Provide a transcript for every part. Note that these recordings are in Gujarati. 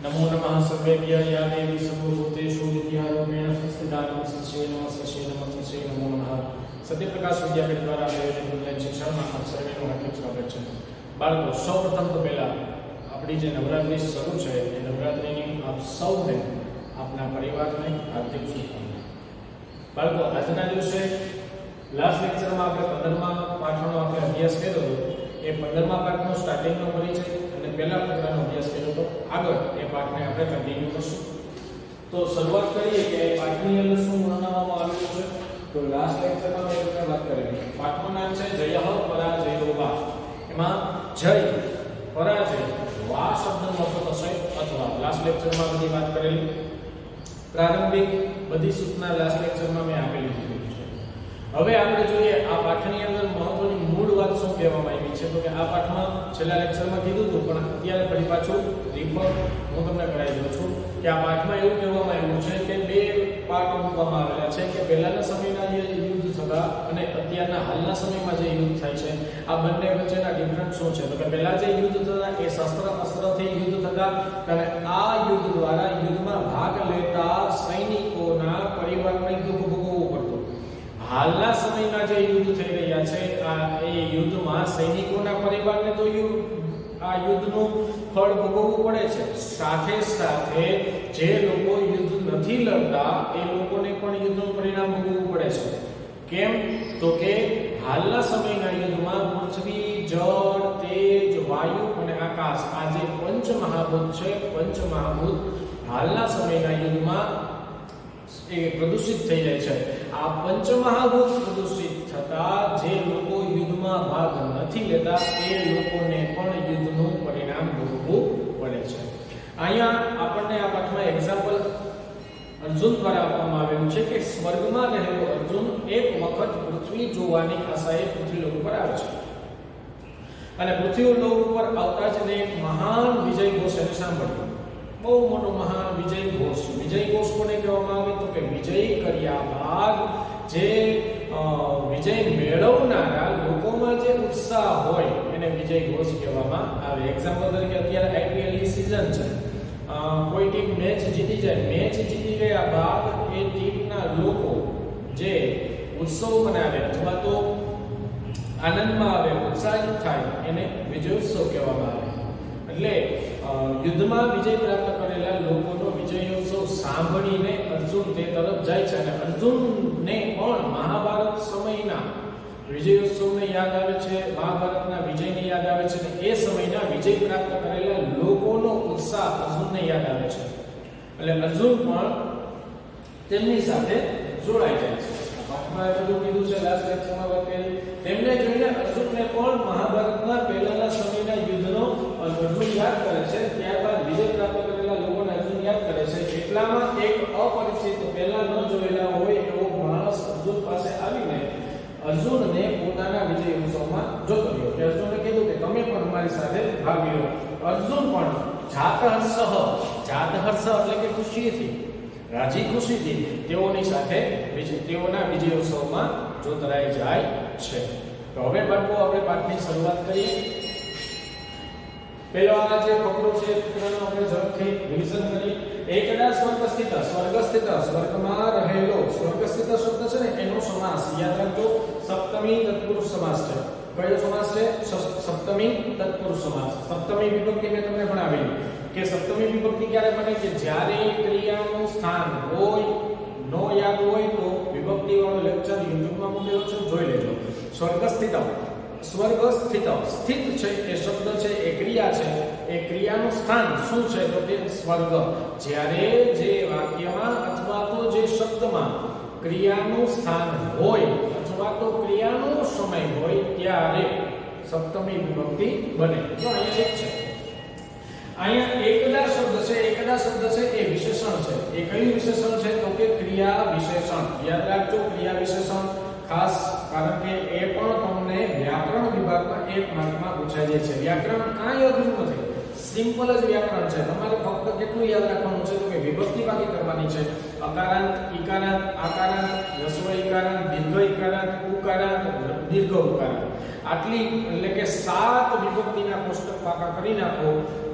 नमो नमः सर्वेभ्य या देवी सर्वभूतेषु विद्यारूपेण संस्थिता नमस्ते नमस्ते नमस्ते नमो नमः सत्य प्रकाश विद्यापीठ द्वारा आयोजित ऑनलाइन शिक्षण में आप सर्वेનું હાર્દિક સ્વાગત છે। બાળકો સૌપ્રથમ તો પહેલા આપણી જે નવરાત્રી શરૂ છે એ નવરાત્રીની આપ સૌને આપના પરિવારને હાર્દિક શુભકામના। બાળકો આજના દિવસે લાસ્ટ લેક્ચરમાં આપણે 15મા પાઠનો આપણે અભ્યાસ કર્યો હતો। એ 15મા પાઠનો સ્ટાર્ટિંગનો પરિચય અને પહેલા પ્રકરણનો અભ્યાસ કર્યો હતો। આગળ એ પાઠને આપણે કન્ટિન્યુ કરશું। તો શરૂઆત કરીએ કે પાઠની અંદર શું વર્ણવવામાં આવ્યું છે। તો લાસ્ટ લેક્ચરમાં મેં તમને વાત કરેલી પાઠનું નામ છે જયઃ પરાજયો વા। એમાં જય પરાજય વા શબ્દનો અર્થ થશે અથવા। લાસ્ટ લેક્ચરમાં બધી વાત કરેલી પ્રારંભિક બધી સૂચના લાસ્ટ લેક્ચરમાં મેં આપેલી છે। હવે આપણે જોઈએ આ પાઠની અંદર મહત્વની મૂળ વાત શું કહેવામાં આવી છે। તો કે આ પાઠમાં છેલ્લા લેક્ચરમાં કીધું હતું પણ અત્યારે ફરી પાછું રિફર હું તમને કરાવી દઉં છું કે આ પાઠમાં એવું કહેવામાં આવ્યું છે કે બે પાર્ટ મૂકવામાં આવેલા છે કે પહેલાના સમયના જે યુદ્ધ થતા અને અત્યારના હાલના સમયમાં જે યુદ્ધ થાય છે આ બંને વચ્ચેના ડિફરન્સ શું છે। તો કે પહેલા જે યુદ્ધ થતા એ અસ્ત્રથી યુદ્ધ થતા અને આ યુદ્ધ દ્વારા યુદ્ધમાં ભાગ લેતા સૈનિકોના પરિવારને દુઃખ ભોગવવું પડતું। હાલના સમયમાં જે યુદ્ધ થઈ રહ્યા છે આ એ યુદ્ધમાં સૈનિકોના પરિવારને તો આ યુદ્ધનું ફળ ભોગવવું પડે છે, સાથે સાથે જે લોકો યુદ્ધ નથી લડતા એ લોકોને પણ યુદ્ધનું પરિણામ ભોગવવું પડે છે। કેમ? તો કે હાલના સમયના યુદ્ધમાં પૃથ્વી, જળ, તેજ, વાયુ અને આકાશ આ જે પંચ મહાભૂત છે, પંચ મહાભૂત હાલના સમયના યુદ્ધમાં એ પ્રદૂષિત થઈ જાય છે। આ પંચમહાભૂત પ્રદૂષિત થતા જે લોકો યુદ્ધમાં ભાગ નથી લેતા એ લોકોને પણ યુદ્ધનું પરિણામ ભોગવવું પડે છે। અહીંયા આપણને આ પાઠમાં એક્ઝામ્પલ અર્જુન દ્વારા આપવામાં આવેલું છે કે સ્વર્ગમાં રહેલો અર્જુન એક વખત પૃથ્વી જોવાની આશાએ પૃથ્વીલોક ઉપર આવે છે અને પૃથ્વીલોક ઉપર આવતા જ એક મહાન વિજય ઘોષ એને સાંભળ્યો। બહુ મોટો મહાન વિજય ઘોષ। વિજય ઘોષ કોને કહેવામાં આવે તો કે વિજય કર્યા બાદ જે વિજય મેળવનારા લોકોમાં જે ઉત્સાહ હોય એને વિજય ઘોષ કહેવામાં આવે। એક્ઝામ્પલ તરીકે અત્યારે આઈપીએલ ની સીઝન છે, કોઈ ટીમ મેચ જીતી જાય, મેચ જીતી ગયા બાદ એ ટીમના લોકો જે ઉત્સવ મનાવે અથવા તો આનંદમાં આવે, ઉત્સાહિત થાય એને વિજયોત્સવ કહેવામાં આવે। એટલે યુદ્ધમાં વિજય પ્રાપ્ત કરેલા લોકોનો વિજયોત્સવ સાંભળીને અર્જુન તે તરફ જાય છે અને અર્જુનને પણ મહાભારત સમયના વિજયોત્સવને યાદ આવે છે, મહાભારતના વિજયને યાદ આવે છે અને એ સમયના વિજય પ્રાપ્ત કરેલા લોકોનો ઉત્સાહ અર્જુનને યાદ આવે છે। એટલે અર્જુન પણ તેમની સાથે જોડાઈ જાય છે। પાઠમાં બધું કીધું છે, લાસ્ટ લેક્ચરમાં વાત કરી તેમને જોઈને અર્જુનને પણ મહાભારતના પહેલાના સમયના યુદ્ધનો અર્જુન યાદ કરે છે। ત્યારબાદ વિજય પ્રાપ્ત કરેલા લોકોને અર્જુન યાદ કરે છે। એટલામાં એક અપરિચિત પહેલા ન જોયેલા હોય એવો માણસ અર્જુન પાસે આવીને અર્જુનને પોતાના વિજય ઉત્સવમાં જોતો રહ્યો કે અર્જુને કીધું કે તમે પણ અમારી સાથે ભાગ લો। અર્જુન પણ જાતહર્ષ એટલે કે ખુશીથી, રાજી ખુશીથી તેઓની સાથે તેઓના વિજયોત્સવમાં જોતરાઈ જાય છે। તો હવે બાળકો આપણે પાઠની શરૂઆત કરીએ। પહેલો આ જે ફકરો છે ફકરાનો આપણે ઝડપથી રિવિઝન કરીએ। એકદા સ્વર્ગસ્થિત, સ્વર્ગમાં રહેલો, સ્વર્ગસ્થિત શબ્દ છે ને એનો સમાસ યાદ રાખજો, સપ્તમી તત્પુરુષ સમાસ છે। કયો સમાસ છે? સપ્તમી તત્પુરુષ સમાસ। સપ્તમી વિભક્તિ મેં તમને ભણાવેલી કે સપ્તમી વિભક્તિ ક્યારે બને કે જ્યારે ક્રિયાનું સ્થાન હોય નો યાદ હોય તો વિભક્તિ વાળો લેક્ચર યુટ્યુબમાં મૂકેલો છે, જોઈ લેજો। સ્વર્ગસ્થિત, સ્થિત છે એ શબ્દ છે એ ક્રિયા છે, એ ક્રિયાનું સ્થાન શું છે તો કે સ્વર્ગ। જ્યારે જે વાક્યમાં અથવા તો જે શબ્દમાં ક્રિયાનું સ્થાન હોય અથવા તો ક્રિયાનો સમય હોય ત્યારે સપ્તમી વિભક્તિ બને। તો અહીંયા એક છે, અહીંયા એકદા શબ્દ છે એ વિશેષણ છે। એ કયું વિશેષણ છે તો કે ક્રિયા વિશેષણ। યાદ રાખજો ક્રિયા વિશેષણ ખાસ, કારણ કે એ પણ તમને વ્યાકરણ વિભાગમાં એક માર્કમાં પૂછાઈ જાય છે। વ્યાકરણ કાંઈ અઘરું નથી, સિમ્પલ જ વ્યાકરણ છે। તમારે ફક્ત કેટલું યાદ રાખવાનું છે તો કે વિભક્તિ બાકી કરવાની છે। અકારાંત, ઈકારાંત, આકારાંત, હ્રસ્વ ઈકારાંત, દીર્ઘ ઈકારાંત, ઉકારાંત, દીર્ઘ ઉકારાંત, આટલી એટલે કે 7 વિભક્તિના કોષ્ટક પાકા કરી નાખો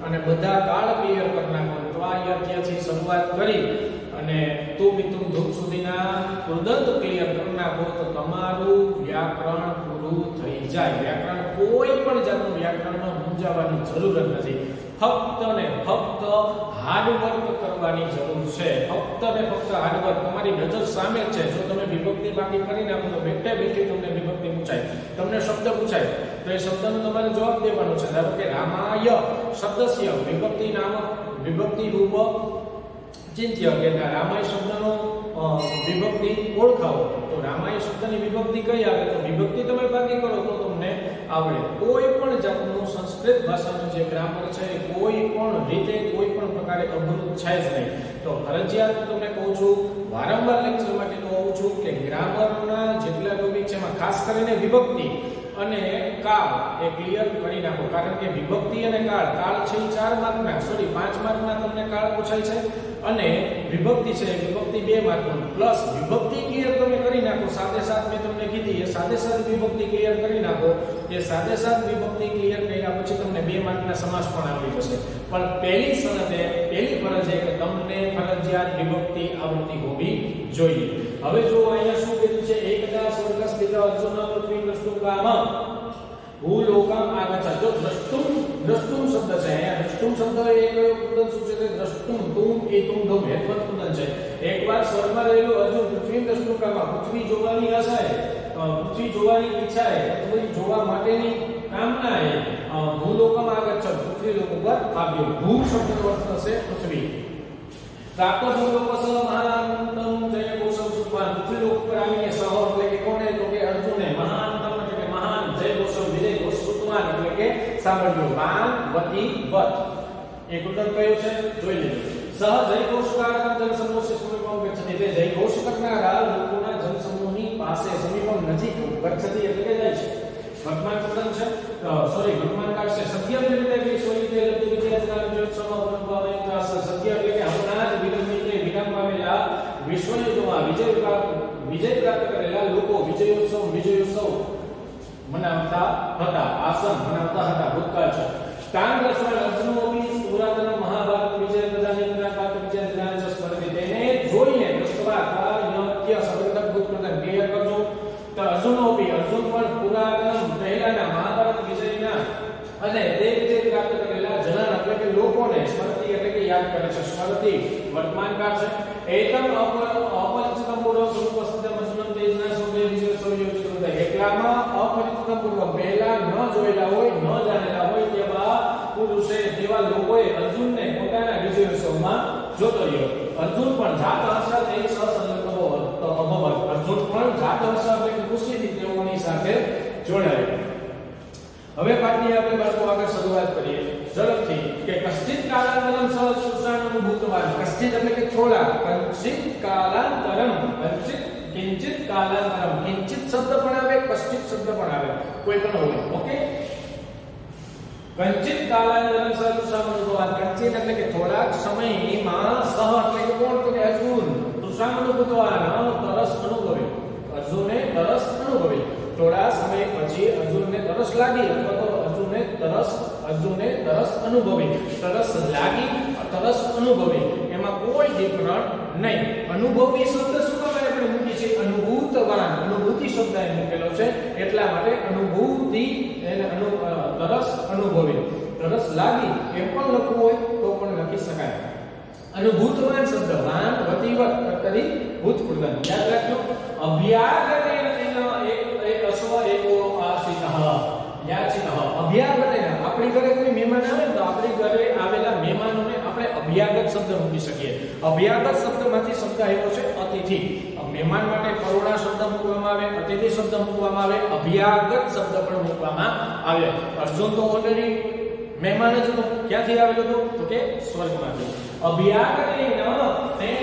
અને બધા કાળ ક્લિયર કરી નાખો। તો આ અત્યારથી શરૂઆત કરી અને તુમ ધૂપ સુધીના ઉદંત ક્લિયર કરી નાખો તો તમારું વ્યાકરણ પૂરું થઈ જાય. વ્યાકરણ કોઈ પણ જાતનું વ્યાકરણમાં મૂંઝાવાની જરૂર જ નથી. ફક્ત ને ફક્ત હાર્ડવર્ક કરવાની જરૂર છે. ફક્ત ને ફક્ત હાર્ડવર્ક. તમારી નજર સામે છે. જો તમે વિભક્તિ બાકી કરી નાખો તો બેઠે બેઠી તમને વિભક્તિ પૂછાય, તમને શબ્દ પૂછાય તો એ શબ્દનો તમારે જવાબ દેવાનો છે. ધારો કે રામાય શબ્દસ્ય વિભક્તિ નામ વિભક્તિ રૂપ ચિંત્ય કે રામાય શબ્દનો વિભક્તિ ઓળખાવો તો રામાય શબ્દની વિભક્તિ કઈ આવે તો વિભક્તિ તમે બાકી કરો તો તમને આવડે. કોઈ પણ જાતનું સંસ્કૃત ભાષાનું જે ગ્રામર છે એ કોઈ પણ રીતે કોઈ પણ પ્રકારે અવરોધ છે જ નહીં. તો ફરજિયાત તમને કહું છું, વારંવાર લેક્ચરમાં કહેતો હોઉં છું કે ગ્રામરના જેટલા ટોપિક છે એમાં ખાસ કરીને વિભક્તિ અને કાળ એ ક્લિયર કરી નાખો. કારણ કે વિભક્તિ અને કાળ છે 4 માર્કના, સોરી 5 માર્કના તમને કાળ પૂછાય છે અને વિભક્તિ છે વિભક્તિ 2 માર્કનું. પ્લસ વિભક્તિ ક્લિયર તમે કરી નાખો સાથે સાથ મેં તમને કીધી એ સાથે સાથ વિભક્તિ ક્લિયર કરી નાખો. એ સાથે સાથ વિભક્તિ ક્લિયર કર્યા પછી તમને 2 માર્કના સમાસ પણ આવડી જશે. પણ પહેલી શરતે પહેલી ફરજ એ કે તમને ફરજિયાત વિભક્તિ આવડતી હોવી જોઈએ. હવે જો અહીંયા શું કીધું છે એકદા સ્વર્ગસ્થ પિતા અર્જુન પૃથ્વી દ્રષ્ટુમ કામ ભૂલોકમ આગચ્છ. જો દ્રષ્ટુમ શબ્દ છે અહીંયા દ્રષ્ટુમ શબ્દ એ કયો કુંડન સૂચવે છે? દ્રષ્ટુમ તુમ એ તુમ દો હેતવત કુંડન છે. એકવાર સ્વર્ગમાં રહેલું અર્જુન પૃથ્વી દ્રષ્ટુમ કામ પૃથ્વી જોવાની આશાએ પૃથ્વી જોવાની ઈચ્છાએ પૃથ્વી જોવા માટેની કામનાએ ભૂલોકમ આગચ્છ પૃથ્વી લોક ઉપર આવ્યો. ભૂ શબ્દનો અર્થ થશે પૃથ્વી. પ્રાપ્ત ભૂલોકસ મહાનંતમ જય કૌશલ સુપાન પૃથ્વી લોક ઉપર આવીને સહ એટલે કે કોને તો કે અર્જુને મહાનતમ એટલે કે મહાન જય કૌશલ વિજય કૌશલ એટલે કે સાંભળ્યો માન વતી વત એ કુંડન કયું છે જોઈ લેજો. સહ જય કૌશકારક જનસમૂહ સમીપમ ગચ્છતિ. તે જય ઘોષ કરનારા લોકોના જનસમૂહની પાસે સમીપમ નજીક ગચ્છતિ એટલે કે જાય છે. વર્તમાન કુંડન છે સોરી વર્તમાન કાળ છે. સત્ય એટલે કે સોઈતે લબ્ધ વિજયના વિજયોત્સવ અનુભવે સત્ય એટલે કે હમણાં જ વિરામ પામેલા વિશ્વયુદ્ધમાં વિજય પ્રાપ્ત કરેલા લોકો વિજયોત્સવ મનાવતા હતા. આસન મનાવતા હતા. ભૂતકાળ છે. કાન રસવાલ અર્જુનોની પુરાતન મહાભારત વિજય પ્રદાનિકના કાત વિજય જ્ઞાન સ્મૃતિ તેને જોઈને દૃષ્ટવા કાળ્ય સબંધક ભૂતપ્રદાન ક્લિયર કરજો. તો અર્જુન પણ પુરાતન પહેલાના મહાભારત વિજયના અને તે વિજય પ્રાપ્ત કરેલા જનાન એટલે કે લોકોને સ્મૃતિ એટલે કે યાદ કરે છે. સ્મૃતિ વર્તમાન કાળ છે. એકમ અપરિચિતમ પૂર્વ ઉપસ્થિત અર્જુન તેજના સૌદે વિજય સૌયોજિત હતા. એકલામાં અપરિચિતમ પૂર્વ પહેલા ન જોયેલા હોય ન જાણેલા હોય તેવા પુરુષે તેવા લોકોએ અર્જુનને પોતાના વિજયોત્સવમાં જોતો રહ્યો. અર્જુન પણ જાત હર્ષ તે સહસંલગ્ન અભવત. અર્જુન પણ જાત હર્ષ એટલે કે ખુશીથી તેઓની સાથે જોડાયો. હવે પાઠની આપણે બાળકો આગળ શરૂઆત કરીએ ઝડપથી કે કશ્ચિત કાલાંતરમ સહસુષાનું ભૂતવાન. કશ્ચિત એટલે કે થોડા, કશ્ચિત કાલાંતરમ કશ્ચિત કિંચિત કાલાંતરમ. કિંચિત શબ્દ પણ આવે કશ્ચિત શબ્દ પણ આવે કોઈ પણ હોય. ઓકે કંચિત કાલાંતરમ સહસુષાનું ભૂતવાન. કંચિત એટલે કે થોડાક સમયમાં સહ એટલે કે કોણ તો કે અર્જુન સુષાનું ભૂતવાન તરસ અનુભવે. અર્જુને તરસ અનુભવી. થોડા સમય પછી અર્જુનને તરસ લાગી અથવા તો અર્જુને તરસ અનુભવી. તરસ લાગી તરસ અનુભવી એમાં કોઈ ડિફરન્ટ નહીં. અનુભવી શબ્દ શું કામ આપણે મૂકી છે? અનુભૂતવાન અનુભૂતિ શબ્દ અહીં મૂકેલો છે એટલા માટે અનુભૂતિ એને તરસ અનુભવી. તરસ લાગી એમ પણ લખવું હોય તો પણ લખી શકાય. અનુભૂતવાન શબ્દ વાન વતીવત કરી ભૂતપૂર્વક યાદ રાખજો. અભ્યાગતે અસ્વ એકો આશિતઃ યાચિતઃ. અભ્યાગતે આપણી ઘરે કોઈ મહેમાન આવે તો આપણી ઘરે આવેલા મહેમાનોને આપણે અભ્યાગત શબ્દ મૂકી શકીએ. અભ્યાગત શબ્દમાંથી શબ્દ આવ્યો છે અતિથિ. મહેમાન માટે કરુણા શબ્દ મૂકવામાં આવે, અતિથિ શબ્દ મૂકવામાં આવે, અભ્યાગત શબ્દ પણ મૂકવામાં આવે. અર્જુન તો ઓલરેડી મહેમાન જ હતો. ક્યાંથી આવેલો હતો તો કે સ્વર્ગમાંથી. અભ્યાગતે તેન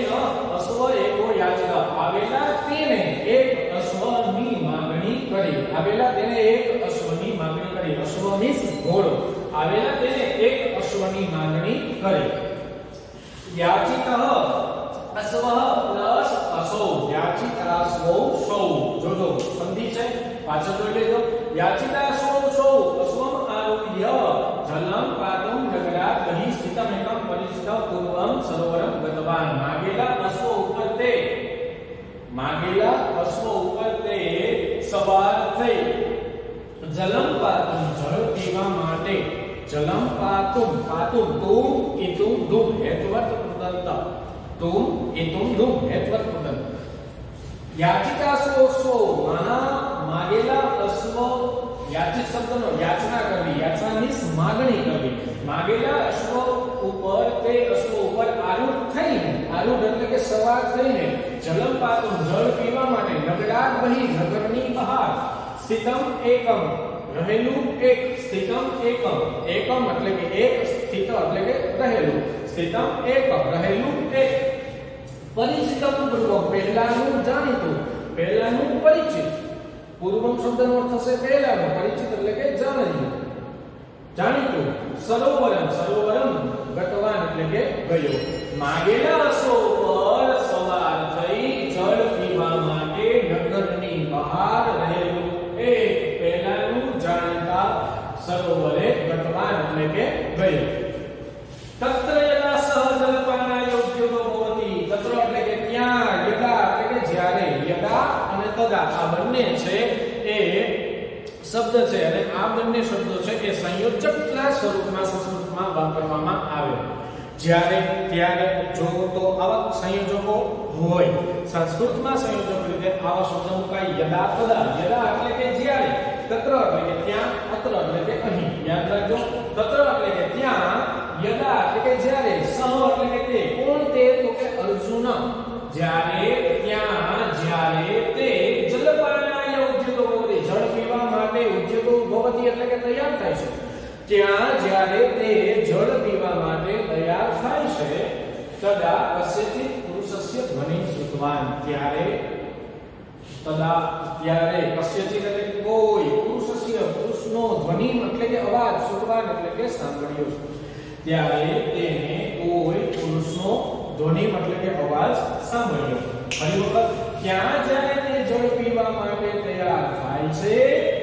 અસ્વ એકો યાચિતઃ. આવેલા તેને એક અશ્વની માંગણી કરી. આવેલા તેને એક અશ્વની માંગણી કરી. અશ્વ મીન્સ ઘોડો. આવેલા તેને એક અશ્વની માંગણી કરી. યાચિતઃ અશ્વ પ્લસ અસૌ. યાચિતાસ્વૌ સૌ. જોજો સંધિ છે પાછળ જોઈ લેજો. યાચિતાસ્વૌ સૌ અશ્વમ આરોહ્ય જલમ પાદમ જગરાત દહી સ્થિતમ એકમ પરિસ્થિત પૂર્વમ જલમ પાતુમ જળ પીવા માટે જલમ પાતુમ પાતુમ તુમ ઇતુમ દુમ હેત્વર્ત કૃદંત તુમ ઇતુમ દુમ હેત્વર્ત કૃદંત યાચિકાસો સો મહા માગેલા અશ્વ યાચિત શબ્દનો યાચના કરવી યાચના મીન્સ માગણી કરવી માગેલા અશ્વ ઉપર તે અશ્વ ઉપર આરૂઢ થઈને આરૂઢ એટલે કે સવાર થઈને જલમ પાતુમ જળ પીવા માટે નગરાત બહી નગરની બહાર સ્થિતમ એકમ રહેલું એક સ્થિતમ એકમ એકમ એટલે કે એક સ્થિત એટલે કે રહેલું સ્થિતમ એકમ રહેલું એક પરિચિતમ પૂર્વમ પહેલાનું જાણીતું પહેલાનું પરિચિત પૂર્વમ શબ્દનો અર્થ થશે પહેલાનું પરિચિત એટલે કે જાણીતું સરોવરમ સરોવરમ ગતવાન એટલે કે ગયો માગેલા અશ્વ પર સવાર થઈ જળ પીવા માટે નગરની બહાર રહેલું એક પહેલાનું જાણીતા સરોવરે ગતવાન એટલે કે ગયો તત્ર યદા સહજલપાનાય ઉદ્યોગો ભવતિ તત્ર એટલે કે ત્યાં યદા એટલે કે જ્યારે યદા અને તદા આ બંને છે એ શબ્દ છે અને આ બંને શબ્દો છે એ સંયોજકના સ્વરૂપમાં સંસ્કૃતમાં વાપરવામાં આવે જ્યારે ત્યારે જો તો આવા સંયોજકો હોય સંસ્કૃતમાં સંયોજક રીતે આવા શબ્દો મુકાય યદા તદા યદા એટલે કે જ્યારે તત્ર એટલે કે ત્યાં અત્ર એટલે કે અહીં યાદ રાખજો તત્ર એટલે કે ત્યાં યદા એટલે કે જ્યારે સહ એટલે કે તે કોણ તે તો કે અર્જુન જ્યારે ત્યાં જ્યારે તે જલપાનાય ઉદ્યોગો ભવતિ જળ પીવા માટે ઉદ્યોગો ભવતિ એટલે કે તૈયાર થાય છે ત્યાં જ્યારે તે જળ પીવા માટે તૈયાર થાય છે તદા કસ્યચિત પુરુષસ્ય ધ્વનિ શ્રુતવાન ત્યારે તદા ત્યારે કસ્યચિત એટલે કોઈ પુરુષસ્ય પુરુષનો ધ્વનિ એટલે કે અવાજ શ્રુતવાન એટલે કે સાંભળ્યો ત્યારે તેને કોઈ પુરુષનો ધ્વનિ એટલે કે અવાજ સાંભળ્યો ફરી વખત ત્યાં જ્યારે તે જળ પીવા માટે તૈયાર થાય છે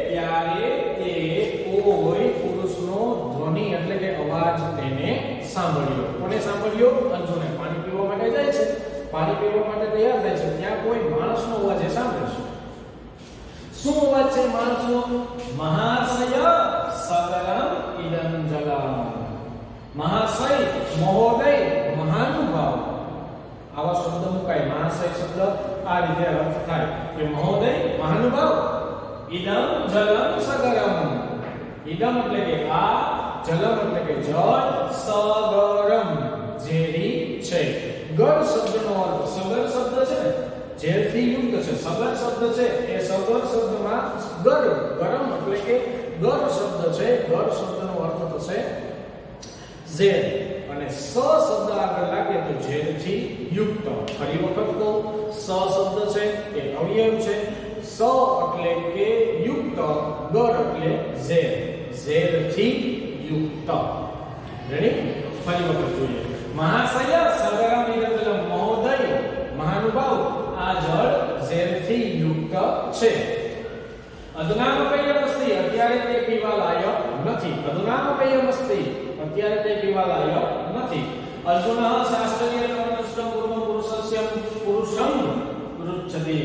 ત્યારે તે કોઈ પુરુષનો ધ્વનિ એટલે કે અવાજ તેને સાંભળ્યો કોને સાંભળ્યો અર્જુને પાણી પીવા માટે જાય છે પાણી પીવા માટે તૈયાર થાય છે ત્યાં કોઈ માણસનો અવાજ સાંભળે છે શું અવાજ છે માણસનો મહાશય સકલમ ઇદં જલમ મહાશય મહોદય મહાનુભાવ આવા શબ્દ મુકાય મહાશય શબ્દ આ રીતે અર્થ થાય કે મહોદય મહાનુભાવ ઇદમ જલમ સગરમ ઇદમ એટલે કે આ જલમ એટલે કે જળ સગરમ ઝેરી છે ગર શબ્દનો અર્થ સગર શબ્દ છે ને ઝેરથી યુક્ત છે સગર શબ્દ છે એ સગર શબ્દમાં ગર ગરમ એટલે કે ગર શબ્દ છે ગર શબ્દનો અર્થ થશે ઝેર અને સ શબ્દ આગળ લાગે તો ઝેરથી યુક્ત ફરી વખત કહો સ શબ્દ છે એ અવયવ છે સ એટલે કે યુક્ત ગર એટલે ઝેર ઝેરથી યુક્ત રેડી ફરી વખત જોઈએ મહાશય સગરમ ઇદં જલમ મહોદય મહાનુભાવ આ જળ ઝેરથી યુક્ત છે અધુનામપેયમસ્તિ અત્યારે તે પીવા લાયક નથી અધુનામપેયમસ્તિ અત્યારે તે પીવા લાયક નથી અર્જુનઃ શાસ્ત્રીય કર્મષ્ટમ પૂર્વ પુરુષસ્ય પુરુષમ પૃચ્છતિ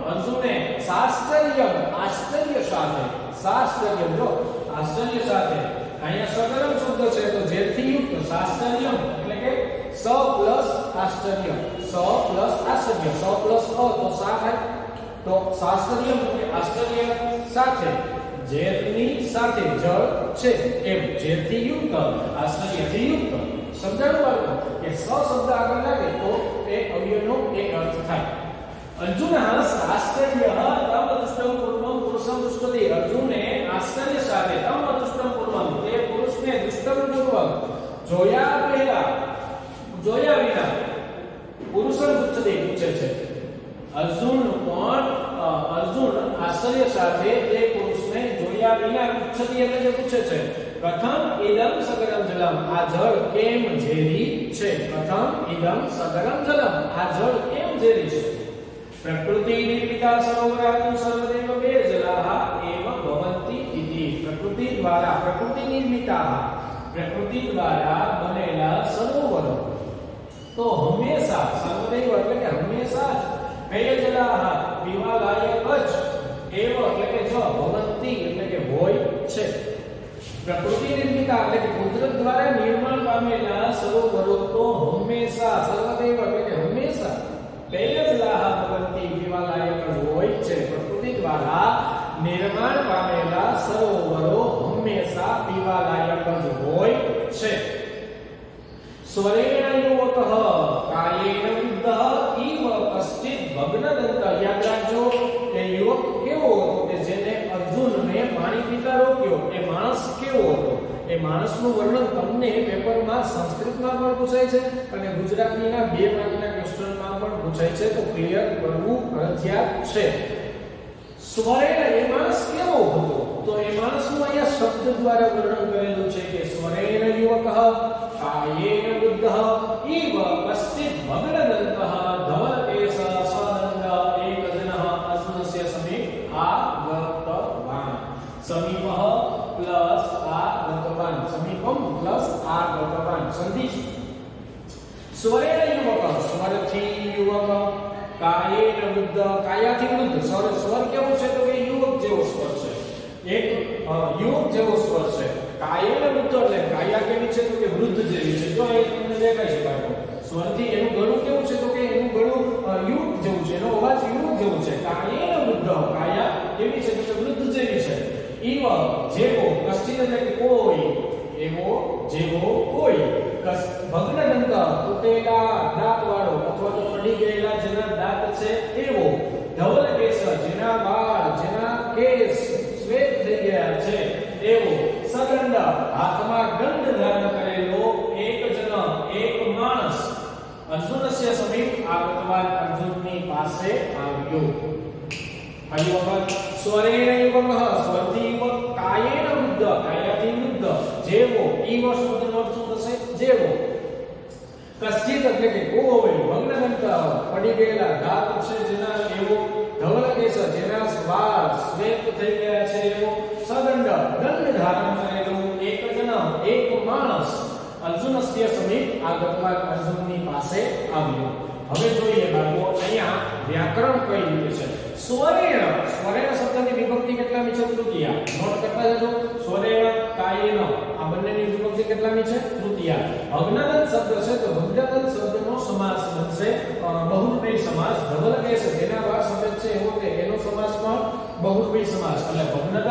અર્જુને શાસ્ત્રીય આશ્ચર્ય સાથે શાસ્ત્રીય જો આશ્ચર્ય સાથે અહીંયા સગરમ શબ્દ છે તો જેથી યુક્ત શાસ્ત્રીય એટલે કે સ પ્લસ આશ્ચર્ય સ પ્લસ આશ્ચર્ય સ પ્લસ અ તો સા થાય તો શાસ્ત્રીય એટલે આશ્ચર્ય સાથે જેની સાથે જળ છે એમ જેથી યુક્ત આશ્ચર્યથી યુક્ત સમજાયું બાળકો કે સ શબ્દ આગળ લાગે તો એ અવયવનો એક અર્થ થાય અર્જુન શાસ્ત્રીય તમ દુષ્ટમ પૂર્વમ પુરુષમ દુષ્ટતિ અર્જુને આશ્ચર્ય સાથે તમ દુષ્ટમ પૂર્વમ તે પુરુષને દુષ્ટમ પૂર્વક જોયા વિના પુરુષમ દુષ્ટતિ પૂછે છે અર્જુન આશ્ચર્ય સાથે તે પુરુષને જોયા વિના પૂછતી એટલે કે પૂછે છે પ્રથમ ઇદમ સગરમ જલમ આ જળ કેમ ઝેરી છે પ્રથમ ઇદમ સગરમ જલમ આ જળ કેમ ઝેરી છે પ્રકૃતિ નિર્મિતા સરોવરાદિ સર્વદેવ બેજલાહ એવ ભવંતિ ઇતિ પ્રકૃતિ દ્વારા બનેલા સરોવરો તો હંમેશા સર્વદેવ એટલે કે હંમેશા જ પેયજલાહ પીવા લાયક જ एव એટલે કે જો ભવંતી એટલે કે હોય છે પ્રકૃતિ નિર્મિતા એટલે કે કુદરત દ્વારા નિર્માણ પામેલા સરોવરો તો હંમેશા સર્વદેવ એટલે કે હંમેશા પેયજલાહ ભવંતી પીવા લાયક જ હોય છે પ્રકૃતિ દ્વારા નિર્માણ પામેલા સરોવરો હંમેશા પીવા લાયક જ હોય છે સ્વરેણ યુવકઃ કાયેન વૃદ્ધઃ ઈવ કશ્ચિત ભગ્નદંત યાદ રાખજો એ યુવક કેવો હતો કે જેને અર્જુનને પાણી પીતા રોક્યો એ માણસ કેવો હતો એ માણસનું વર્ણન તમને પેપરમાં સંસ્કૃતમાં પણ પૂછાય છે અને ગુજરાતીના 2 માર્કના ક્વેશ્ચનમાં પણ પૂછાય છે તો ક્લિયર કરવું ફરજિયાત છે સ્વરેણ એ માણસ કેવો હતો તો એ માણસનું અહીંયા શબ્દ દ્વારા વર્ણન કરેલું છે કે સ્વરેણ યુવકઃ કાયેન વૃદ્ધઃ ઈવ કશ્ચિત ભગ્નદંતઃ ધવલકેશ સદંડ એકજનઃ અર્જુનસ્ય સમીપ આગતવાન સમીપઃ પ્લસ આગતવાન સમીપમ પ્લસ આગતવાન સંધિ સ્વરેણ યુવકઃ સ્વરથી યુવક કાયેન વૃદ્ધ કાયાથી વૃદ્ધ સ્વર કેવો છે તો કે યુવક જેવો સ્વર છે એક યુવક જેવો સ્વર છે કાયેન વૃદ્ધ એટલે કાયા કેવી છે તો કે વૃદ્ધ જેવી છે જો એ તમને દેખાય છે બાળકો સ્વરથી એનું ગળું કેવું છે તો કે એનું ગળું યુવક જેવું છે એનો અવાજ યુવક જેવો છે કાયેન વૃદ્ધ કાયા કેવી છે તો કે વૃદ્ધ જેવી છે ઈવ જેવો કશ્ચિત એટલે કે કોઈ એવો જેવો કોઈ ભગ્નદંત તૂટેલા દાંત વાળો અથવા તો પડી ગયેલા જેના દાંત છે એવો ધવલકેશ જેના વાળ જેના કેશ શ્વેત થઈ ગયા છે એવો સદંડ હાથમાં દંડ ધારણ કરેલો એક જન એક માણસ અર્જુનસ્ય સમીપ આગતવાન અર્જુનની પાસે આવ્યો ફરી વખત સ્વરેણ યુવકઃ સ્વરથી યુવક કાયેન વૃદ્ધ કાયાથી વૃદ્ધ જેવો ઈવ શબ્દનો અર્થ શું થશે જેવો કશ્ચિત એટલે કે કોઈ ભગ્નદંત પડી ગયેલા દાંત છે જેના એવો ધવલકેશ જેના વાળ શ્વેત થઈ ગયા છે એવો સદંડ દંડ ધારણ કરેલો એક જન એક માણસ અર્જુનસ્ય સમીપ આગતવાન અર્જુનની પાસે આવ્યો હવે જોઈએ બાળકો અહીંયા વ્યાકરણ કઈ રીતે છે સ્વરેણ સ્વરેણ શબ્દની વિભક્તિ કેટલામી છે તૃતીયા નોટ કરતા જજો સ્વરેણ કાયેન આ બંનેની વિભક્તિ કેટલામી છે તૃતીયા ભગ્નદંત શબ્દ છે તો ભગ્નદંત શબ્દનો સમાસ બનશે બહુવ્રીહી સમાસ ધવલકેશ જેના વાળ સફેદ છે એવો કે એનો સમાસ પણ બહુવ્રીહી સમાસ એટલે ભગ્નદંત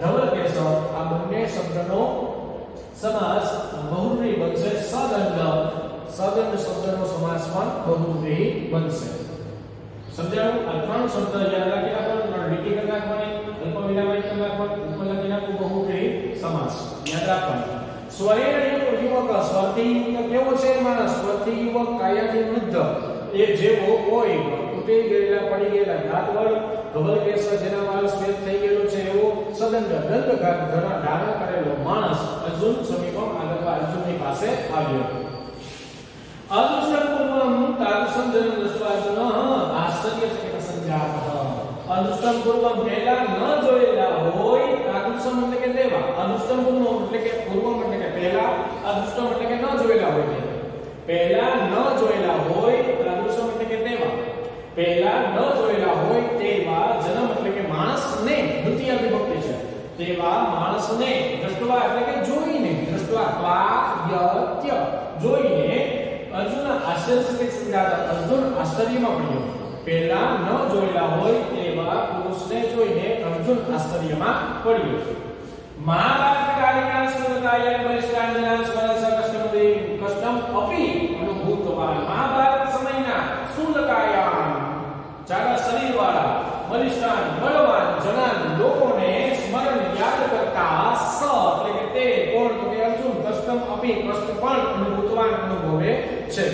ધવલકેશ આ બંને શબ્દનો સમાસ બહુવ્રીહી બનશે સદંડ સદંડ શબ્દનો સમાસ પણ બહુવ્રીહી બનશે સમજાયું આ ત્રણ શબ્દ યાદ રાખી રાખો ત્રણ લીટી કરી રાખવાની અલ્પ વિરામ કરી રાખવાનું ઉપર લખી નાખો બહુવ્રીહી સમાસ યાદ રાખવાનું સ્વરેણ યુવક સ્વરથી યુવક કેવો છે માણસ સ્વરથી યુવક કાયાથી વૃદ્ધ એ જેવો કોઈ તૂટી ગયેલા પડી ગયેલા દાંત વાળો ધવલકેશ જેના વાળ શ્વેત થઈ ગયેલો છે એવો સદંડ દંડ ધારણ કરેલો માણસ અર્જુન સમીપમ આગતવા અર્જુનની પાસે આવ્યો અદૃષ્ટં પૂર્વં તાદૃશં જન દૃષ્ટ્વા અર્જુન આશ્ચર્યચકિત સંજાતઃ અદૃષ્ટં પૂર્વં પહેલા ન જોયેલા હોય તાદૃશં એટલે કે તેવા અદૃષ્ટં પૂર્વં એટલે કે પૂર્વં એટલે કે પહેલા અદૃષ્ટં એટલે કે ન જોયેલા હોય પહેલા ન જોયેલા હોય તાદૃશં એટલે કે તેવા પહેલા ન જોયેલા હોય તેવા જન્મ એટલે કે માણસને દ્વિતીય વિભક્તિ છે તેવા માણસને દૃષ્ટવા એટલે કે જોઈને દૃષ્ટવા ત્વાયત્ય જોઈને અર્જુન આશ્ચર્યચકિત સંજાત અર્જુન આશ્ચર્યમાં પડ્યો પહેલા ન જોયેલા હોય તેવા પુરુષને જોઈને અર્જુન આશ્ચર્યમાં પડ્યો મહાભારત કાલિકા સ્વરતાય પરિષ્કાંજના સ્વરસ કષ્ટમ અપી અનુભૂતવાન મહાભારત સમયના સુંદકાયાન જાડા શરીરવાળા બલિષ્ઠાન બળવાન જનાન લોકોને સ્મરણ યાદ કરતા સ એટલે કે તે કોણ તો કે અર્જુન કષ્ટમ અપી કષ્ટ પણ અનુભૂતવાન અનુભવે છે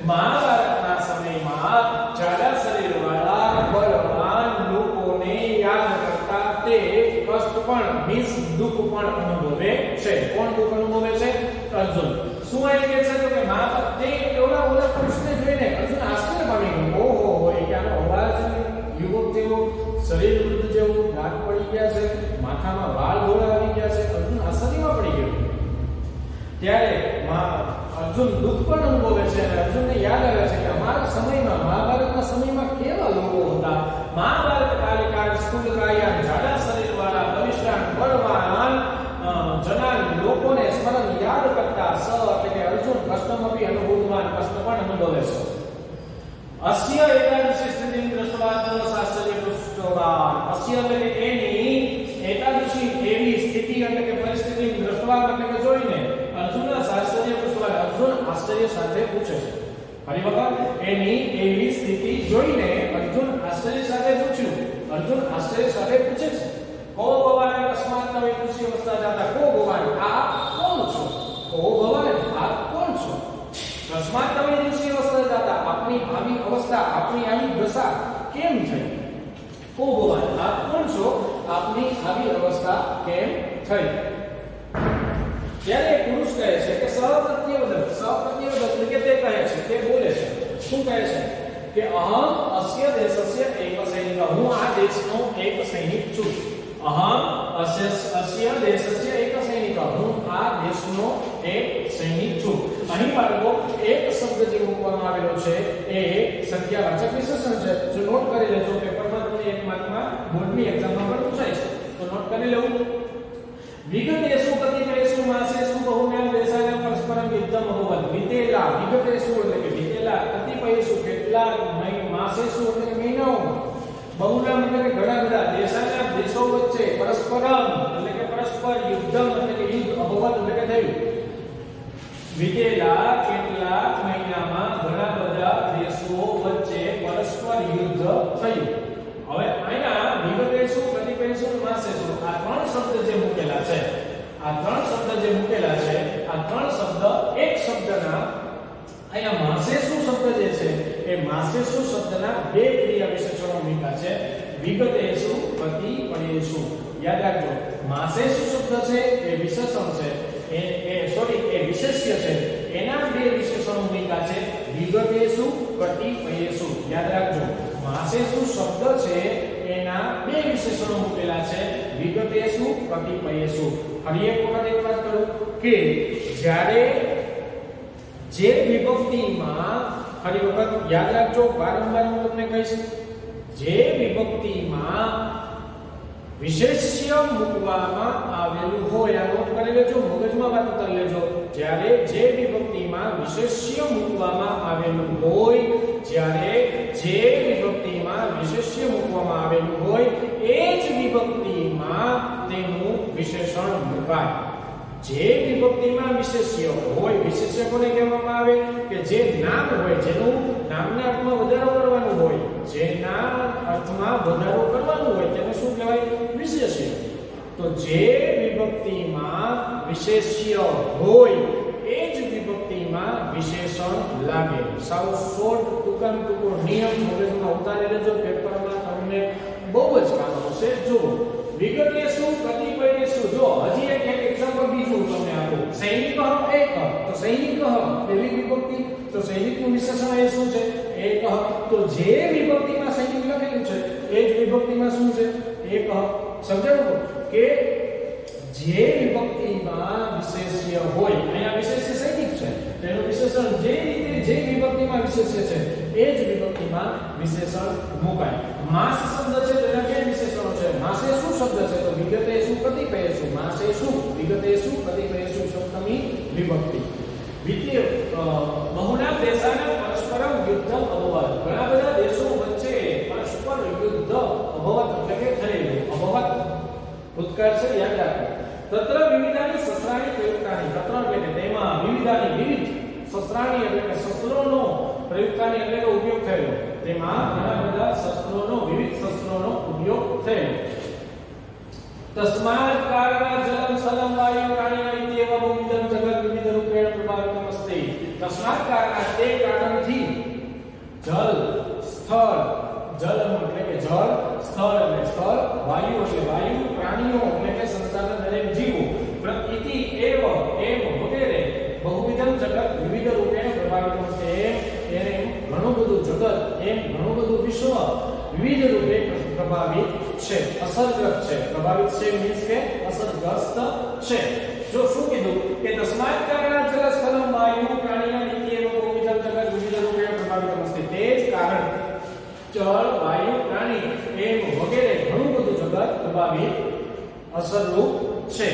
મહાભારતના સમયમાં જાડા શરીરવાળા બળવાન લોકોને યાદ કરતા તે કષ્ટ પણ મીન્સ દુઃખ પણ અનુભવે છે કોણ દુઃખ અનુભવે છે અર્જુન શું એ કહે છે તો કે મહાભારત તે એવડા ઓલા પુરુષને જોઈને અર્જુન આશ્ચર્ય પામી ગયો ઓહો હોય કે આનો અવાજ યુવક જેવો શરીર વૃદ્ધ જેવું દાંત પડી ગયા છે માથામાં વાળ ધોળા આવી ગયા છે અર્જુન આશ્ચર્યમાં પડી ગયો ત્યારે अर्जुन दुख पण अनुभवे छे અને અર્જુનને યાદ આવે છે કે અમારા સમયમાં મહાભારતના સમયમાં કેવા લોકો હતા મહાભારત કાલિકા સ્થૂલકાયા જાડા શરીરવાળા બલિષ્ઠાન બળવાન જનાન લોકોને સ્મરણ યાદ કરતા સ એટલે કે અર્જુન કષ્ટમપી અનુભવવાન કષ્ટ પણ અનુભવે છે અસ્ય એકાદશી સ્થિતિં દ્રષ્ટવા શાસ્ત્રીય પુષ્ટવાન અસ્ય એટલે કે એની એકાદશી એવી સ્થિતિ એટલે કે પરિસ્થિતિ દ્રષ્ટવા એટલે કે જોઈને અર્જુન શાસ્ત્રીય પુષ્ટવાન અર્જુન આશ્ચર્ય સાથે પૂછે છે ફરી વખત એની એવી સ્થિતિ જોઈને અર્જુન આશ્ચર્ય સાથે પૂછ્યું અર્જુન આશ્ચર્ય સાથે પૂછે છે કો ભવાન અકસ્માત નવી કૃષિ અવસ્થા જાતા કો ભવાન આ કોણ છો કો ભવાન આ કોણ છો અકસ્માત નવી કૃષિ અવસ્થા જાતા આપની આવી અવસ્થા આપની આવી દશા કેમ થઈ કો ભવાન આ કોણ છો આપની આવી અવસ્થા કેમ થઈ ત્યારે પુરુષ કહે છે કે સપ્રત્યવદ એટલે કે તે કહે છે તે બોલે છે શું કહે છે કે અહમ અસ્ય દેશસ્ય એક સૈનિક હું આ દેશનો એક સૈનિક છું અહમ અસ્ય દેશસ્ય એક સૈનિક હું આ દેશનો એક સૈનિક છું અહીં બાળકો એક શબ્દ જે મૂકવામાં આવેલો છે એ સંખ્યાવાચક વિશેષણ છે જો નોટ કરી લેજો પેપરમાં તમને એક માર્કમાં બોર્ડની એક્ઝામમાં પણ પૂછાય છે તો નોટ કરી લેવું વિગતેષુ કતિપયેષુ માસેષુ બહુમ્યાન દેશાનાં પરસ્પરમ યુદ્ધમ અભવત વિતેલા વિગતેષુ એટલે કે વિતેલા કતિપયેષુ કેટલાક માસેષુ એટલે કે મહિનાઓમાં બહુનામ એટલે કે ઘણા બધા દેશાના દેશો વચ્ચે પરસ્પરમ એટલે કે પરસ્પર યુદ્ધમ એટલે કે યુદ્ધ અભવત એટલે કે થયું વિતેલા કેટલાક મહિનામાં ઘણા બધા દેશો વચ્ચે પરસ્પર યુદ્ધ થયું હવે આના વિગતેષુ કતિપયેષુ માસેષુ આ ત્રણ શબ્દ જે મૂકેલા છે આ ત્રણ શબ્દ એક શબ્દના અહીંયા માસેષુ શબ્દ જે છે એ માસેષુ શબ્દના બે ક્રિયા વિશેષણો મૂક્યા છે વિગતેષુ કતિપયેષુ યાદ રાખજો માસેષુ શબ્દ છે એ વિશેષણ છે એ વિશેષ્ય છે એના બે વિશેષણો મૂક્યા છે વિગતેષુ કતિપયેષુ યાદ રાખજો માસેષુ શબ્દ છે એના બે વિશેષણો મૂકેલા છે વિગતેષુ કતિપયેષુ ફરી એક વખત એક વાત કરું કે જ્યારે જે વિભક્તિમાં ફરી વખત યાદ રાખજો વારંવાર હું તમને કહીશ જે વિભક્તિમાં વિશેષ્ય મૂકવામાં આવેલું હોય આ નોટ કરી લેજો મગજમાં વાત કરી લેજો જ્યારે જે વિભક્તિમાં વિશેષ્ય મૂકવામાં આવેલું હોય જ્યારે જે વિભક્તિમાં વિશેષ્ય મૂકવામાં આવેલું હોય એ જ વિભક્તિમાં તેનું વિશેષણ મૂકાય જે વિભક્તિમાં વિશેષ્ય હોય વિશેષ્ય કોને કહેવામાં આવે કે જે નામ હોય જેનું નામના અર્થમાં વધારો કરવાનો હોય જેના અર્થમાં વધારો કરવાનો હોય તેને શું કહેવાય વિશેષ્ય તો જે વિભક્તિમાં વિશેષ્ય હોય એ જ વિભક્તિમાં વિશેષણ લાગે સાવ શોર્ટ ટૂંકો નિયમ મગજમાં ઉતારી લેજો પેપરમાં તમને બહુ જ કામ આવશે જો વિગતેષુ કતિપયેષુ જો હજી એક એક્ઝામ્પલ બીજું તમને આપું સૈનિક એક તો સૈનિક એવી વિભક્તિ તો સૈનિકનું વિશેષણ એ શું છે એક તો જે વિભક્તિમાં સૈનિક લખેલું છે એ જ વિભક્તિમાં શું છે એક સમજાવો કે જે વિભક્તિમાં વિશેષ્ય હોય અહીંયા વિશેષ્ય સૈનિક છે તેનું વિશેષણ જે રીતે જે વિભક્તિમાં વિશેષ્ય છે એ જ વિભક્તિમાં વિશેષણ મુકાય માસ શબ્દ છે તેના બે વિશેષણો છે માસેષુ શબ્દ છે તો વિગતેષુ કતિપયેષુ માસેષુ વિગતેષુ કતિપયેષુ સપ્તમી વિભક્તિ દ્વિતીય બહુના દેશાના પરસ્પરમ યુદ્ધમ અભવત ઘણા બધા દેશો વચ્ચે પરસ્પર યુદ્ધ અભવત એટલે કે થયેલું અભવત ભૂતકાળ છે યાદ રાખો તત્ર વિવિધાની શસ્ત્રાણી પ્રયુક્તાની તત્ર એટલે કે તેમાં વિવિધાની વિવિધ શસ્ત્રાણી એટલે કે શસ્ત્રોનો પ્રયુક્તાની એટલે કે ઉપયોગ થયેલો તેમાં ઘણા બધા શસ્ત્રોનો વિવિધ શસ્ત્રોનો ઉપયોગ થયેલો તસ્માત કારણે જલમ સલમ વાયુ પ્રાણીના ઇત્યેવ વિવિધમ જગત વિવિધ રૂપેણ પ્રભાવિતમ અસ્તિ તસ્માત કારણે તે કારણથી જલ સ્થળ જલમ એટલે કે જળ સ્થળ એટલે સ્થળ વાયુ એટલે વાયુ પ્રાણીઓ એટલે કે સંસારના દરેક જીવો પ્રકૃતિ એવ વગેરે બહુવિધમ જગત વિવિધ રૂપેણ પ્રભાવિતમ અસ્તિ એને ઘણું બધું જગત એમ ઘણું બધું વિશ્વ વિવિધ રૂપે પ્રભાવિત છે અસરગ્રસ્ત છે પ્રભાવિત છે મીન્સ કે અસરગ્રસ્ત છે જો શું કીધું કે તસ્માત કારણે જલ સ્થલમ વાયુ પ્રાણી જળ, વાયુ, પ્રાણી એમ વગેરે ઘણું બધું જગત પ્રભાવિત અસરરૂપ છે.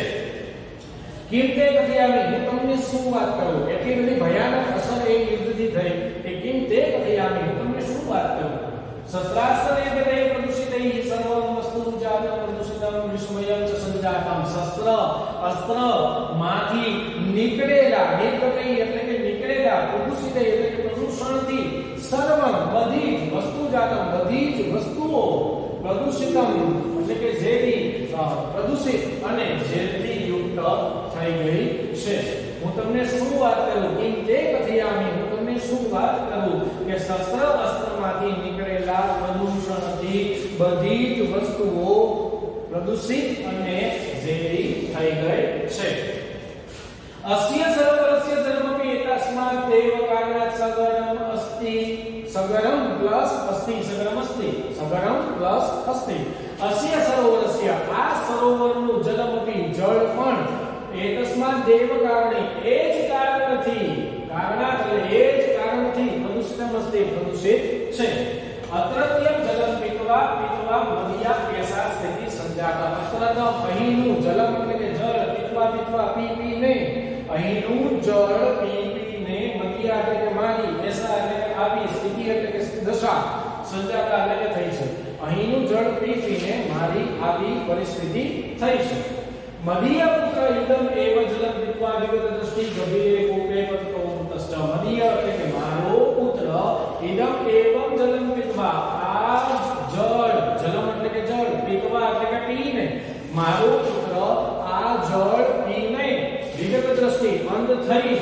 કિંતે કથયામિ, હું તમને શું વાત કરું? એટલી બધી ભયાનક અસર એ યુદ્ધથી થઈ કે કિંતે કથયામિ, હું તમને શું વાત કરું? શસ્ત્રાસ્ત્રે ગતે પ્રદુષિતૈ સર્વં વસ્તુ જાતં પ્રદુષિતં વિસ્મયં ચ સંજાતં. શસ્ત્ર અસ્ત્ર માંથી નીકળેલા, નિર્ગતૈ એટલે કે નીકળેલા, પ્રદુષિતૈ એટલે કે પ્રદૂષણથી સર્વં બધી જ વસ્તુ જાતં બધી જ વસ્તુઓ, પ્રદુષિતમ એટલે કે ઝેરી, પ્રદૂષિત અને ઝેરથી યુક્ત થઈ ગઈ છે. હું તમને શું વાત કરું? કિંતે કથયામિ, હું તમને શું વાત કરું કે શસ્ત્ર અસ્ત્રમાંથી નીકળેલા પ્રદૂષણથી બધી જ વસ્તુઓ પ્રદૂષિત અને ઝેરી થઈ ગઈ છે. અસ્ય સરોવરસ્ય જલમપી એતસ્માત દેવ કારણાત સગરમ અસ્તિ. સગરમ પ્લસ અસ્તિ, સગરમ અસ્તિ, સગરમ પ્લસ અસ્તિ. અસ્ય સરોવરસ્ય, આ સરોવરનું જલમપી જળ પણ એતસ્માત દેવ કારણે એ જ કારણથી, કારણાત એટલે એ જ કારણથી પ્રદૂષિતમ અસ્તિ પ્રદૂષિત છે. અત્રત્યમ જલમ પીત્વા પીત્વા મદિયા કેસા સ્થિતિ સંજાતા. અત્રત અહીંનું જલમ એટલે કે જળ, પીત્વા પીત્વા પી પીને, અહીંનું જળ પી પીને, મદિયા એટલે કે મારી, કેસા એટલે કે આવી, સ્થિતિ એટલે કે દશા, સંજાતા એટલે કે થઈ છે. અહીંનું જળ પી પીને મારી આવી પરિસ્થિતિ થઈ છે. મદિય પુત્ર ઇદમ એવ જલમ પીત્વા વિગત દૃષ્ટિ ગભીરે કોપે પતકોતસ્ત. મદિય એટલે કે મારો પુત્ર, ઇદમ એવમ જલમ પીત્વા આ જળ, જલમ એટલે કે જળ, પીત્વા એટલે કે પીને, મારો પુત્ર આ જળ પીને વિગત દૃષ્ટિ અંધ થઈ,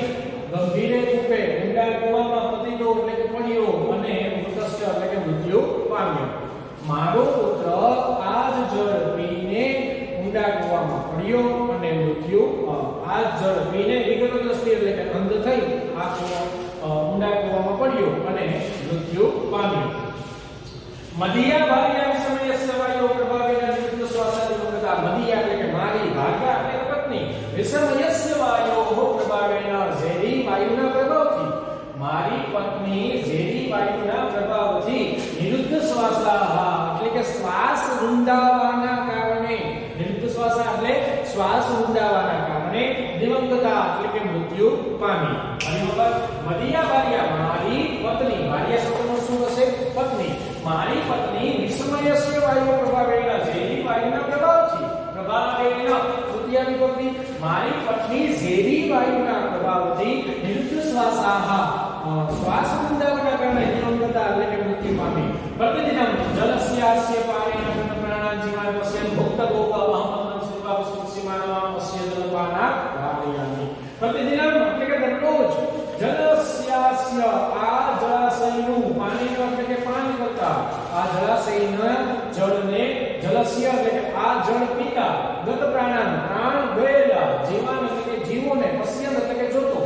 ગંભીરે કોપે ઊંડા કૂવામાં પતિતો એટલે કે પડ્યો, અને મૃતસ્ત એટલે કે મૃત્યુ પામ્યો. મારો પુત્ર આ જ જળ પીને ઊંડા કૂવામાં પડ્યો અને મૃત્યુ, આ જળ પીને વિગત દ્રષ્ટિ એટલે કે અંધ થઈ આ ઊંડા કૂવામાં પડ્યો અને મૃત્યુ પામ્યો. મદિયા ભાર્યા વિષમયસ્ય વાયો પ્રભાવેન નિરુદ્ધ શ્વાસાદિ મુક્તા. મદિયા એટલે કે મારી, ભાર્યા એટલે કે પત્ની, વિષમયસ્ય વાયો પ્રભાવેન ઝેરી વાયુના પ્રભાવથી, મારી પત્ની ઝેરી વાયુના પ્રભાવથી, નિરુદ્ધ શ્વાસાહ એટલે કે શ્વાસ રૂંધાવાના કારણે, નિરુદ્ધ શ્વાસા એટલે શ્વાસ રૂંધાવાના કારણે, દિવંગતા એટલે કે મૃત્યુ પામી. અને મદિયા ભાર્યા મારી પત્ની, ભાર્યા શબ્દનો શું હશે? પત્ની. મારી પત્ની વિષમયસ્ય વાયુ પ્રભાવેન ઝેરી વાયુના પ્રભાવથી, પ્રભાવેન તૃતીય વિભક્તિ, મારી પત્ની ઝેરી વાયુના પ્રભાવથી નિરુદ્ધ શ્વાસાહ શ્વાસ રૂંધાવાના કારણે દિવંગતા એટલે કે મૃત્યુ પામી. પ્રતિદિનમ જલસ્યાસ્ય પાનેન પ્રાણાન જીવાન પશ્યન ભુક્ત ગોપ અહમત્રમ સ્વરૂપા સુસીમાનમ અસ્ય જલપાના ધારયામિ. પ્રતિદિનમ એટલે કે દરરોજ, જલસ્યાસ્ય આ જળાશયનું, પાણીનો એટલે કે પાણી કરતા, આ જળાશયના જળને, જલસ્ય એટલે કે આ જળ પીતા, ગત પ્રાણાન પ્રાણ ગયેલા, જીવાન એટલે કે જીવોને, પશ્યન એટલે કે જોતો,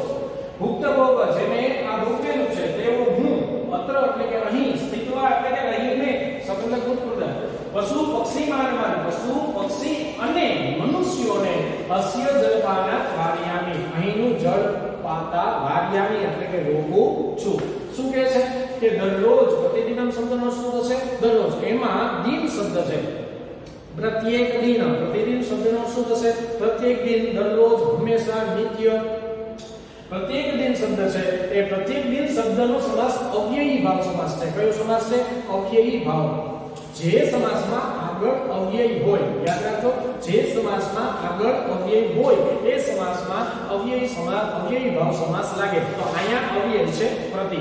ભુક્ત ગોપ જેને આ ભોગવેલું છે તેવો હું, અત્ર એટલે કે અહીં, સ્થિતવા એટલે કે રહીને, સકલ ભૂતપૂર્વ, પશુ પક્ષી માનવાન, પશુ પક્ષી અને મનુષ્યોને અસ્ય જલપાના વાર્યામી, અહીંનું જળ પાતા વાર્યામી એટલે કે રોકું છું. શું કહે છે કે દરરોજ, પ્રતિદિનમ શબ્દનો શું થશે? દરરોજ. એમાં દિન શબ્દ છે, પ્રત્યેક દિન, પ્રતિદિન શબ્દનો શું થશે? પ્રત્યેક દિન, દરરોજ, હંમેશા, નિત્ય. પ્રત્યેક દિન શબ્દ છે એ પ્રત્યેક દિન શબ્દનો સમાસ અવ્યયી ભાવ સમાસ છે. કયો સમાસ છે? અવ્યયી ભાવ. જે સમાસમાં આગળ અવ્યય હોય, યાદ રાખો, જે સમાસમાં આગળ અવ્યય હોય એ સમાસમાં અવ્યયી સમાસ, અવ્યયી ભાવ સમાસ લાગે. તો અહીંયા અવ્યય છે પ્રતિ.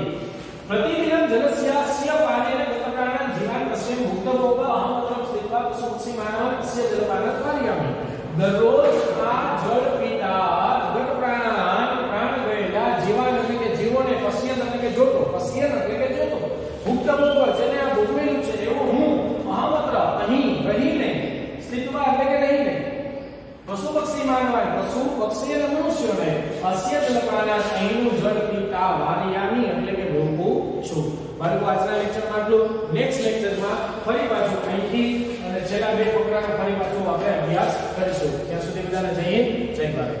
પ્રતિદિનમ જલસ્યાસ્ય પાનેન ગતપ્રાણાન જીવાન પશ્યન ભુક્ત ગોપ અહમત્રમ સ્થિત્વા પશુપક્ષી માનવાન અસ્ય જલપાના કાર્યામિ. દરરોજ આ જળ પીતા, ગત પ્રાણાન પ્રાણ ગયેલા, જીવાન એટલે કે જીવોને, પશ્યન એટલે કે જોતો, પશ્યન એટલે કે જોતો, ભુક્ત ગોપ જેને આ ભોગવેલું છે એવો હું, અહમત્ર અહીં રહીને, સ્થિત્વા એટલે કે રહીને, પશુ પક્ષી માનવાન, પશુ પક્ષી અને મનુષ્યોને, અસ્ય જલપાના અહીંનું જળ પીતા વાર્યામી એટલે કે રોકું છું. મારું આજના લેક્ચરમાં આટલું. નેક્સ્ટ લેક્ચરમાં ફરી પાછું અહીંથી અને છેલ્લા બે ફકરાનો ફરી પાછું આપણે અભ્યાસ કરીશું. ત્યાં સુધી બધાને જય હિન્દ, જય ભારત.